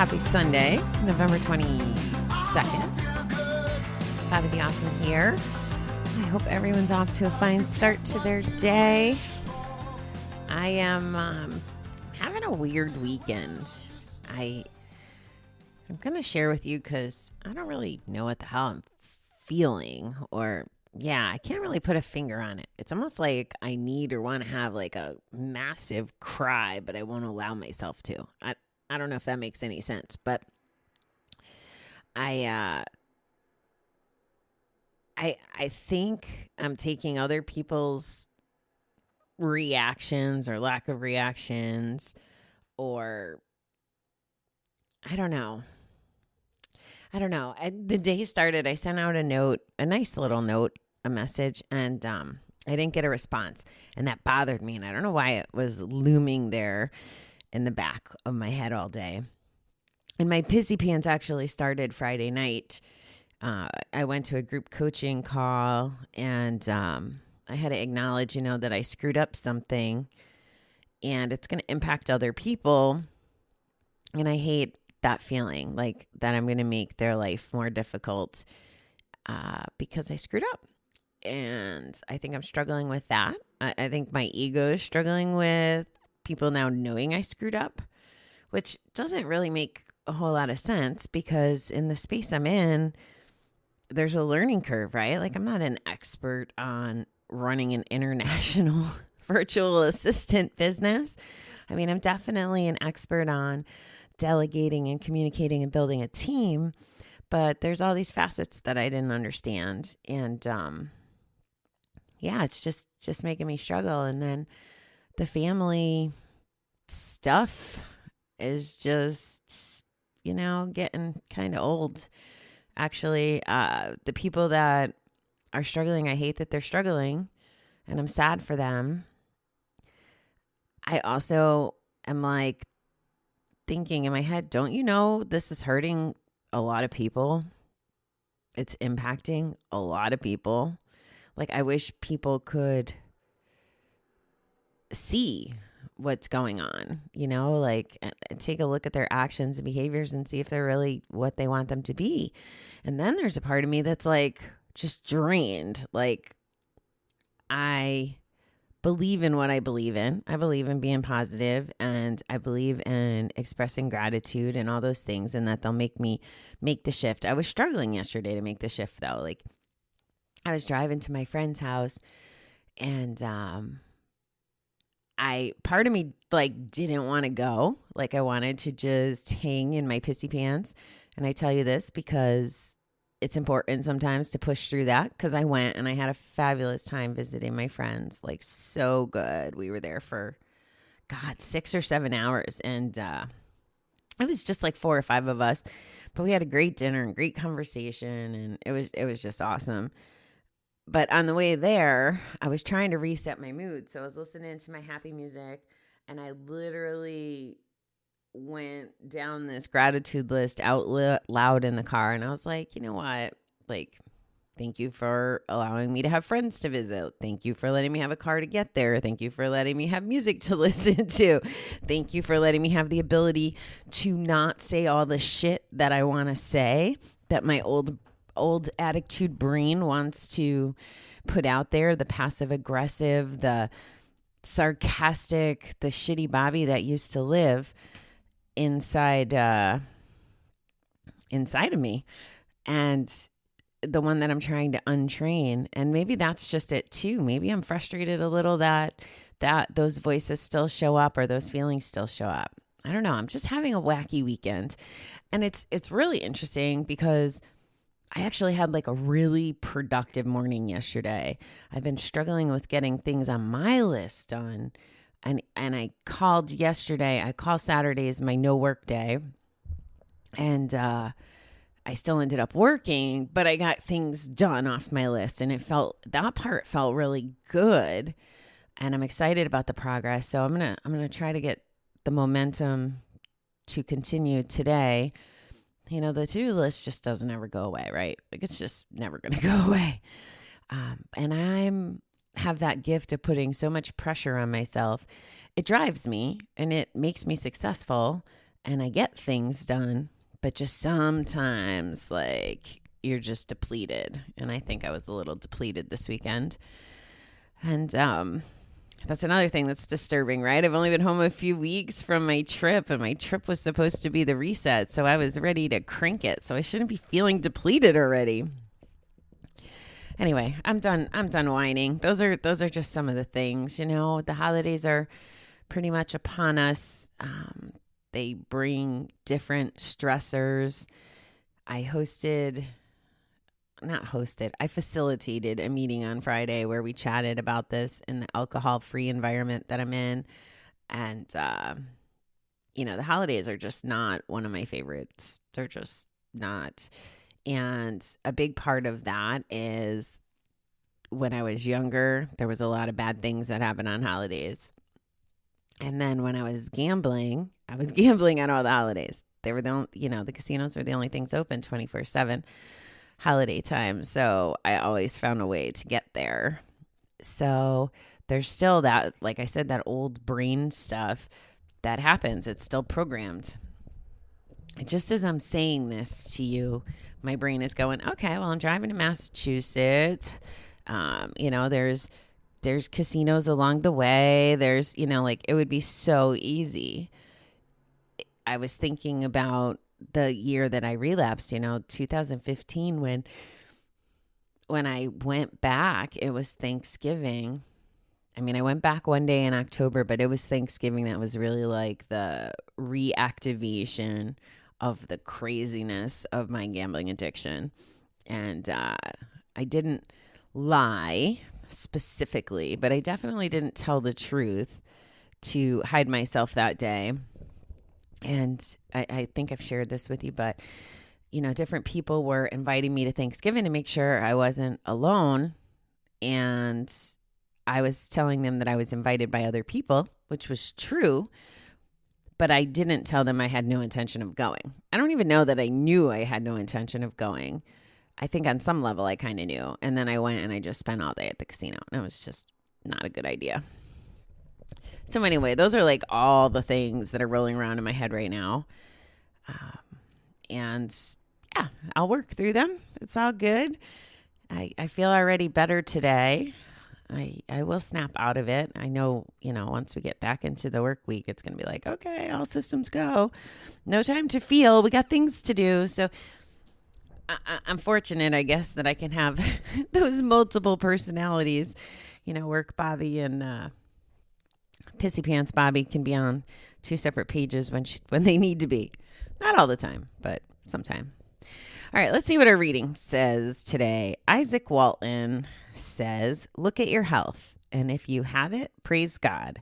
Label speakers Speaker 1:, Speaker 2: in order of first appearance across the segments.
Speaker 1: Happy Sunday, November 22nd. Bobby the Awesome here. I hope everyone's off to a fine start to their day. I am having a weird weekend. I'm going to share with you because I don't really know what the hell I'm feeling, or I can't really put a finger on it. It's almost like I need or want to have like a massive cry, but I won't allow myself to. I don't know if that makes any sense, but I think I'm taking other people's reactions or lack of reactions, or I don't know. The day started, I sent out a nice little note, a message, and I didn't get a response. And that bothered me. And I don't know why it was looming there in the back of my head all day. And my pissy pants actually started Friday night. I went to a group coaching call, and I had to acknowledge, that I screwed up something, and it's going to impact other people. And I hate that feeling, like that I'm going to make their life more difficult because I screwed up. And I think I'm struggling with that. I think my ego is struggling with people now knowing I screwed up, which doesn't really make a whole lot of sense because in the space I'm in, there's a learning curve, right? Like, I'm not an expert on running an international virtual assistant business. I mean, I'm definitely an expert on delegating and communicating and building a team, but there's all these facets that I didn't understand. And it's just making me struggle. And then the family stuff is just, getting kind of old. Actually, the people that are struggling, I hate that they're struggling, and I'm sad for them. I also am like thinking in my head, don't you know this is hurting a lot of people? It's impacting a lot of people. Like, I wish people could see what's going on, like take a look at their actions and behaviors and see if they're really what they want them to be. And then there's a part of me that's like just drained. Like, I believe in what I believe in. I believe in being positive, and I believe in expressing gratitude and all those things, and that they'll make me make the shift. I was struggling yesterday to make the shift though. Like, I was driving to my friend's house, and part of me like didn't want to go. Like, I wanted to just hang in my pissy pants. And I tell you this because it's important sometimes to push through that, because I went and I had a fabulous time visiting my friends. Like, so good. We were there for 6 or 7 hours, and it was just like 4 or 5 of us, but we had a great dinner and great conversation, and it was just awesome. But on the way there, I was trying to reset my mood. So I was listening to my happy music, and I literally went down this gratitude list out loud in the car. And I was like, you know what? Like, thank you for allowing me to have friends to visit. Thank you for letting me have a car to get there. Thank you for letting me have music to listen to. Thank you for letting me have the ability to not say all the shit that I want to say, that my old attitude brain wants to put out there, the passive aggressive, the sarcastic, the shitty Bobby that used to live inside of me, and the one that I'm trying to untrain. And maybe that's just it too. Maybe I'm frustrated a little that those voices still show up, or those feelings still show up. I don't know. I'm just having a wacky weekend, and it's really interesting because I actually had like a really productive morning yesterday. I've been struggling with getting things on my list done. And I called yesterday. I call Saturdays my no work day. And I still ended up working, but I got things done off my list. And that part felt really good. And I'm excited about the progress. So I'm gonna try to get the momentum to continue today. The to-do list just doesn't ever go away, right? Like, it's just never going to go away. And I have that gift of putting so much pressure on myself. It drives me and it makes me successful. and I get things done, but just sometimes like you're just depleted. And I think I was a little depleted this weekend. And that's another thing that's disturbing, right? I've only been home a few weeks from my trip, and my trip was supposed to be the reset. So I was ready to crank it. So I shouldn't be feeling depleted already. Anyway, I'm done whining. Those are just some of the things, the holidays are pretty much upon us. They bring different stressors. I facilitated a meeting on Friday where we chatted about this in the alcohol-free environment that I'm in. And, the holidays are just not one of my favorites. They're just not. And a big part of that is when I was younger, there was a lot of bad things that happened on holidays. And then when I was gambling on all the holidays. They were the casinos were the only things open 24/7 holiday time. So I always found a way to get there. So there's still that, like I said, that old brain stuff that happens. It's still programmed. Just as I'm saying this to you, my brain is going, okay, well, I'm driving to Massachusetts. There's casinos along the way. There's, it would be so easy. I was thinking about the year that I relapsed, 2015, when I went back, it was Thanksgiving. I mean, I went back one day in October, but it was Thanksgiving that was really like the reactivation of the craziness of my gambling addiction. And I didn't lie specifically, but I definitely didn't tell the truth to hide myself that day. And I think I've shared this with you, but, different people were inviting me to Thanksgiving to make sure I wasn't alone. And I was telling them that I was invited by other people, which was true, but I didn't tell them I had no intention of going. I don't even know that I knew I had no intention of going. I think on some level I kind of knew. And then I went and I just spent all day at the casino. And it was just not a good idea. So anyway, those are like all the things that are rolling around in my head right now. And yeah, I'll work through them. It's all good. I feel already better today. I will snap out of it. I know, once we get back into the work week, it's going to be like, okay, all systems go. No time to feel. We got things to do. So I'm fortunate, I guess, that I can have those multiple personalities. Work Bobby and Pissy Pants Bobby can be on two separate pages when they need to be. Not all the time, but sometime. All right, let's see what our reading says today. Isaac Walton says, look at your health, and if you have it, praise God,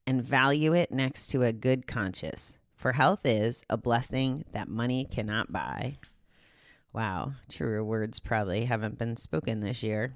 Speaker 1: and value it next to a good conscience. For health is a blessing that money cannot buy. Wow, truer words probably haven't been spoken this year.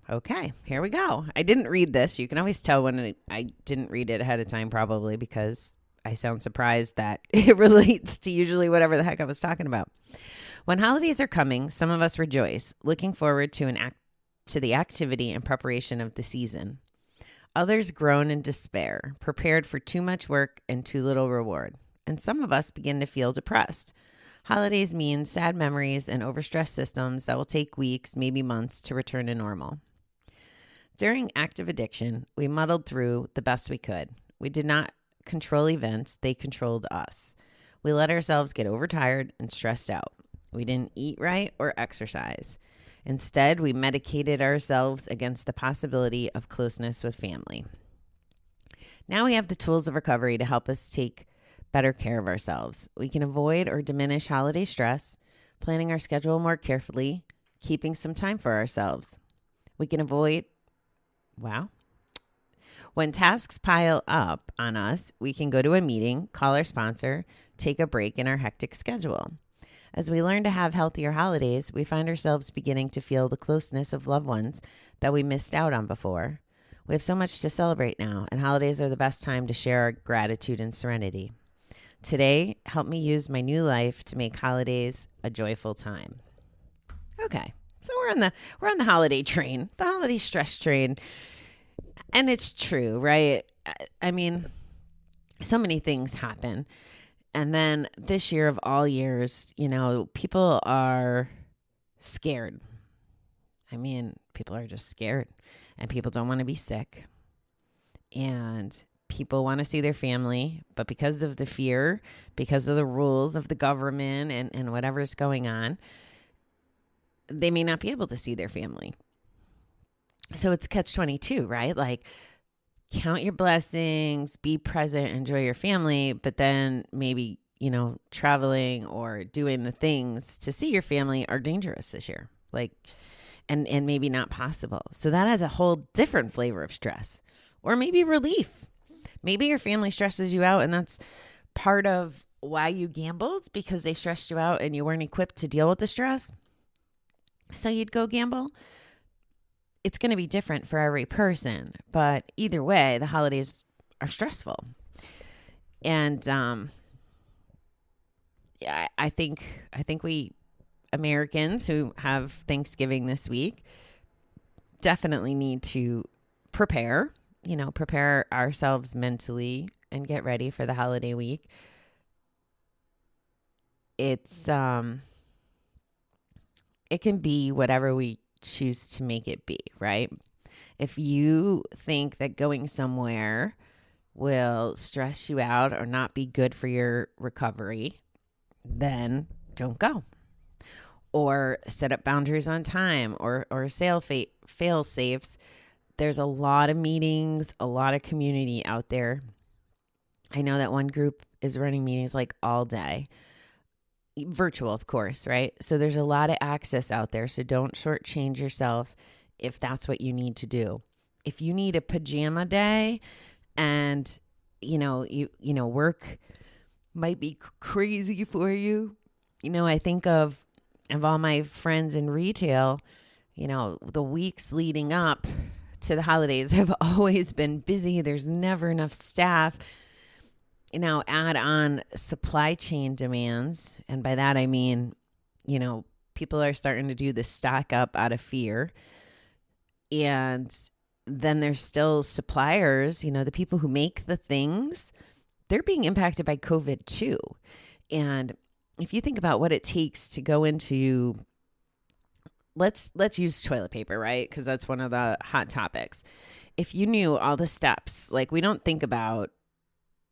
Speaker 1: Okay, here we go. I didn't read this. You can always tell when I didn't read it ahead of time, probably because I sound surprised that it relates to usually whatever the heck I was talking about. When holidays are coming, some of us rejoice, looking forward to the activity and preparation of the season. Others groan in despair, prepared for too much work and too little reward. And some of us begin to feel depressed. Holidays mean sad memories and overstressed systems that will take weeks, maybe months, to return to normal. During active addiction, we muddled through the best we could. We did not control events, they controlled us. We let ourselves get overtired and stressed out. We didn't eat right or exercise. Instead, we medicated ourselves against the possibility of closeness with family. Now we have the tools of recovery to help us take better care of ourselves. We can avoid or diminish holiday stress, planning our schedule more carefully, keeping some time for ourselves. We can avoid, when tasks pile up on us, we can go to a meeting, call our sponsor, take a break in our hectic schedule. As we learn to have healthier holidays, we find ourselves beginning to feel the closeness of loved ones that we missed out on before. We have so much to celebrate now, and holidays are the best time to share our gratitude and serenity. Today, help me use my new life to make holidays a joyful time. Okay, so we're on the holiday train, the holiday stress train, and it's true, right? I mean, So many things happen. And then this year of all years, people are scared. I mean, people are just scared, and people don't want to be sick, and people want to see their family, but because of the fear, because of the rules of the government and whatever's going on, they may not be able to see their family. So it's catch-22, right? Like, count your blessings, be present, enjoy your family, but then maybe, traveling or doing the things to see your family are dangerous this year. Like, and maybe not possible. So that has a whole different flavor of stress, or maybe relief. Maybe your family stresses you out, and that's part of why you gambled, because they stressed you out and you weren't equipped to deal with the stress. So you'd go gamble. It's going to be different for every person, but either way, the holidays are stressful. And I think we Americans who have Thanksgiving this week definitely need to prepare ourselves mentally and get ready for the holiday week. It can be whatever we choose to make it be, right? If you think that going somewhere will stress you out or not be good for your recovery, then don't go. Or set up boundaries on time, or fail safes. There's a lot of meetings, a lot of community out there. I know that one group is running meetings like all day. Virtual, of course, right? So there's a lot of access out there. So don't shortchange yourself if that's what you need to do. If you need a pajama day and, work might be crazy for you. I think of all my friends in retail, the weeks leading up to the holidays have always been busy. There's never enough staff. Add on supply chain demands. And by that, I mean, people are starting to do the stock up out of fear. And then there's still suppliers, the people who make the things, they're being impacted by COVID too. And if you think about what it takes to go into, let's use toilet paper, right? Because that's one of the hot topics. If you knew all the steps, like, we don't think about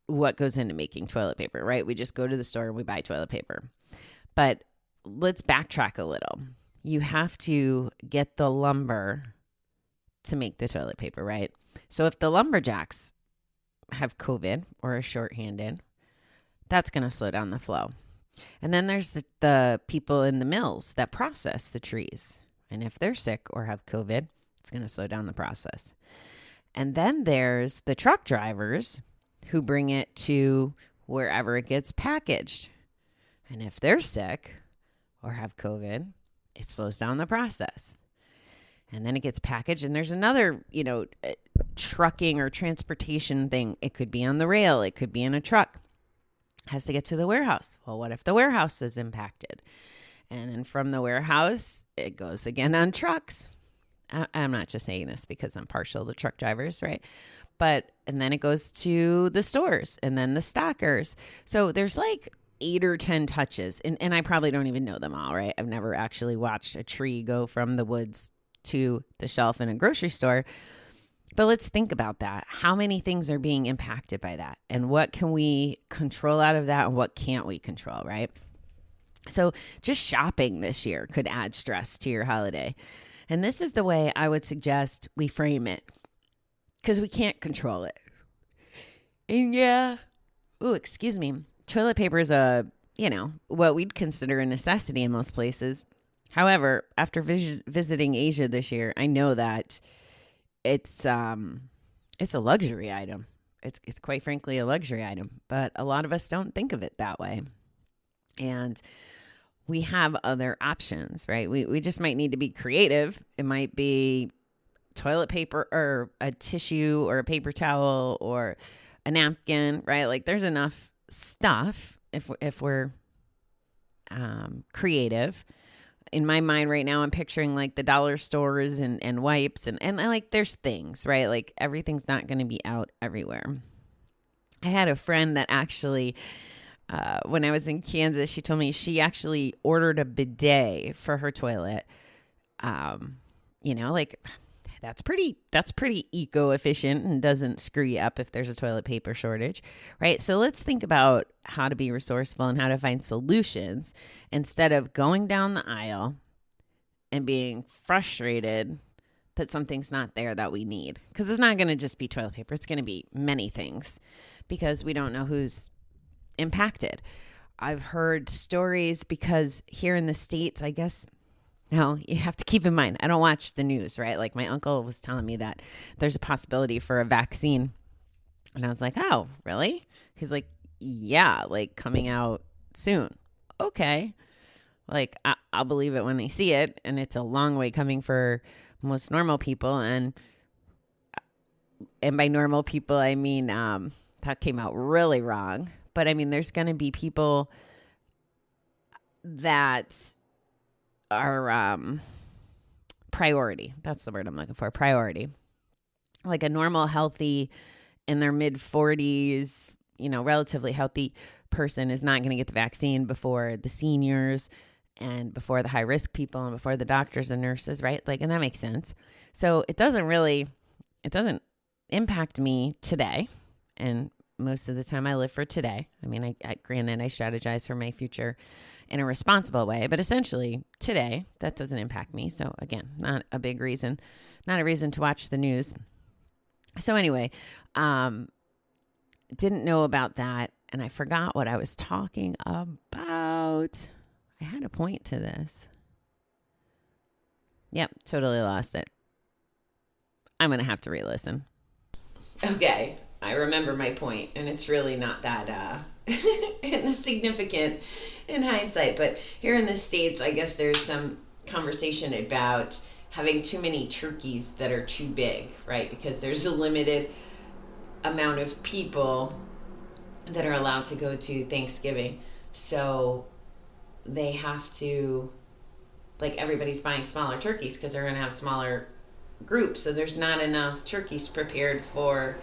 Speaker 1: what goes into making toilet paper, right? We just go to the store and we buy toilet paper. But let's backtrack a little. You have to get the lumber to make the toilet paper, right? So if the lumberjacks have COVID or are shorthanded, that's going to slow down the flow. And then there's the people in the mills that process the trees. And if they're sick or have COVID, it's going to slow down the process. And then there's the truck drivers who bring it to wherever it gets packaged. And if they're sick or have COVID, it slows down the process. And then it gets packaged, and there's another, trucking or transportation thing. It could be on the rail. It could be in a truck. It has to get to the warehouse. Well, what if the warehouse is impacted? And then from the warehouse, it goes again on trucks. I'm not just saying this because I'm partial to truck drivers, right? And then it goes to the stores and then the stockers. So there's like 8 or 10 touches, and I probably don't even know them all, right? I've never actually watched a tree go from the woods to the shelf in a grocery store. But let's think about that. How many things are being impacted by that? And what can we control out of that, and what can't we control, right? So just shopping this year could add stress to your holiday. And this is the way I would suggest we frame it, because we can't control it. And excuse me. Toilet paper is what we'd consider a necessity in most places. However, after visiting Asia this year, I know that it's a luxury item. It's quite frankly a luxury item, but a lot of us don't think of it that way. And we have other options, right? We just might need to be creative. It might be toilet paper or a tissue or a paper towel or a napkin, right? Like, there's enough stuff if we're creative. In my mind right now, I'm picturing like the dollar stores and wipes and like there's things, right? Like, everything's not going to be out everywhere. I had a friend that actually, when I was in Kansas, she told me she actually ordered a bidet for her toilet. Like that's pretty eco-efficient and doesn't screw you up if there's a toilet paper shortage, right? So let's think about how to be resourceful and how to find solutions instead of going down the aisle and being frustrated that something's not there that we need. Because it's not going to just be toilet paper. It's going to be many things because we don't know who's impacted. I've heard stories because here in the States, I guess, no, you have to keep in mind, I don't watch the news, right? Like my uncle was telling me that there's a possibility for a vaccine. And I was like, oh, really? He's like, yeah, like coming out soon. Okay. Like I'll believe it when I see it. And it's a long way coming for most normal people. And by normal people, I mean, that came out really wrong. But I mean, there's going to be people that are priority. That's the word I'm looking for. Priority. Like a normal, healthy, in their mid 40s, relatively healthy person is not going to get the vaccine before the seniors and before the high risk people and before the doctors and nurses, right? Like, and that makes sense. So it doesn't impact me today. And most of the time I live for today. I mean, granted, I strategize for my future in a responsible way, but essentially today that doesn't impact me. So again, not a big reason, not a reason to watch the news. So anyway, didn't know about that. And I forgot what I was talking about. I had a point to this. Yep. Totally lost it. I'm going to have to re-listen. Okay. I remember my point, and it's really not that significant in hindsight. But here in the States, I guess there's some conversation about having too many turkeys that are too big, right? Because there's a limited amount of people that are allowed to go to Thanksgiving. So they have to, like, everybody's buying smaller turkeys because they're going to have smaller groups. So there's not enough turkeys prepared for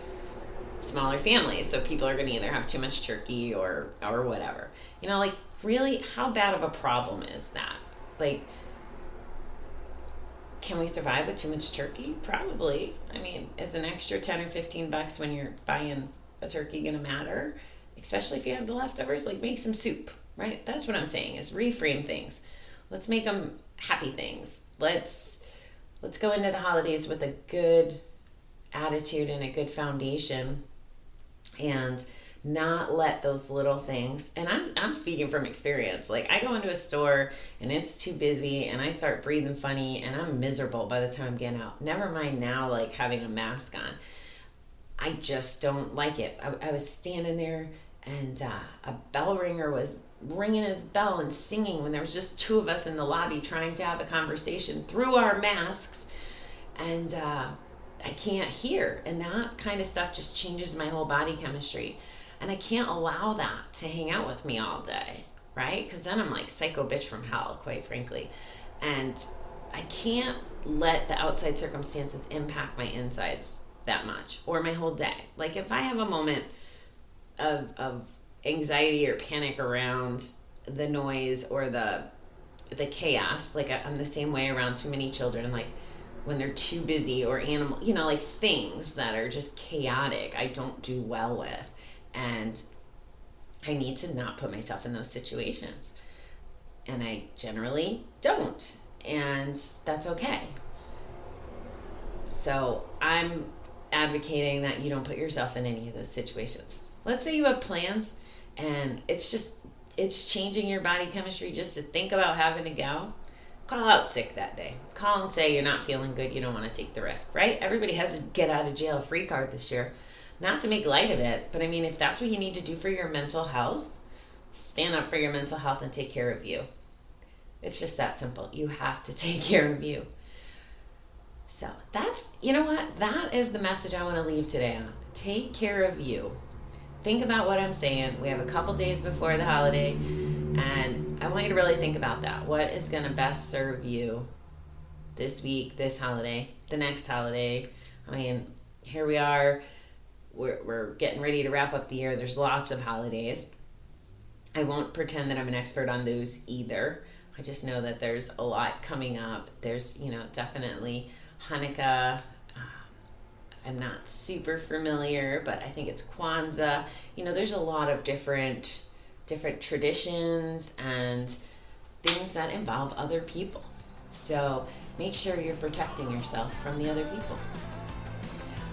Speaker 1: smaller families. So people are going to either have too much turkey or whatever. Like, really, how bad of a problem is that? Like, can we survive with too much turkey? Probably. I mean, is an extra 10 or 15 bucks when you're buying a turkey going to matter? Especially if you have the leftovers, like make some soup, right? That's what I'm saying is reframe things. Let's make them happy things. Let's go into the holidays with a good attitude and a good foundation and not let those little things, and I'm speaking from experience. Like, I go into a store and it's too busy and I start breathing funny and I'm miserable by the time I'm getting out. Never mind now, like having a mask on. I just don't like it. I was standing there and a bell ringer was ringing his bell and singing when there was just two of us in the lobby trying to have a conversation through our masks, and I can't hear. And that kind of stuff just changes my whole body chemistry. And I can't allow that to hang out with me all day, right? Because then I'm like psycho bitch from hell, quite frankly. And I can't let the outside circumstances impact my insides that much or my whole day. Like, if I have a moment of anxiety or panic around the noise or the chaos, like I'm the same way around too many children, like when they're too busy or animal, like things that are just chaotic, I don't do well with. And I need to not put myself in those situations. And I generally don't. And that's okay. So I'm advocating that you don't put yourself in any of those situations. Let's say you have plans and it's changing your body chemistry just to think about having to go. Call out sick that day. Call and say you're not feeling good. You don't want to take the risk, right? Everybody has a get out of jail free card this year. Not to make light of it, but I mean, if that's what you need to do for your mental health, stand up for your mental health and take care of you. It's just that simple. You have to take care of you. So that's, that is the message I want to leave today on. Take care of you. Think about what I'm saying. We have a couple days before the holiday, and I want you to really think about that. What is going to best serve you this week, this holiday, the next holiday? I mean, here we are. we're getting ready to wrap up the year. There's lots of holidays. I won't pretend that I'm an expert on those either. I just know that there's a lot coming up. There's, definitely Hanukkah. I'm not super familiar, but I think it's Kwanzaa. There's a lot of different traditions and things that involve other people. So make sure you're protecting yourself from the other people.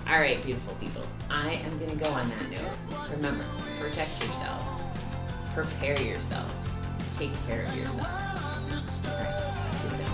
Speaker 1: All right, beautiful people. I am going to go on that note. Remember, protect yourself. Prepare yourself. Take care of yourself. All right, talk to you soon.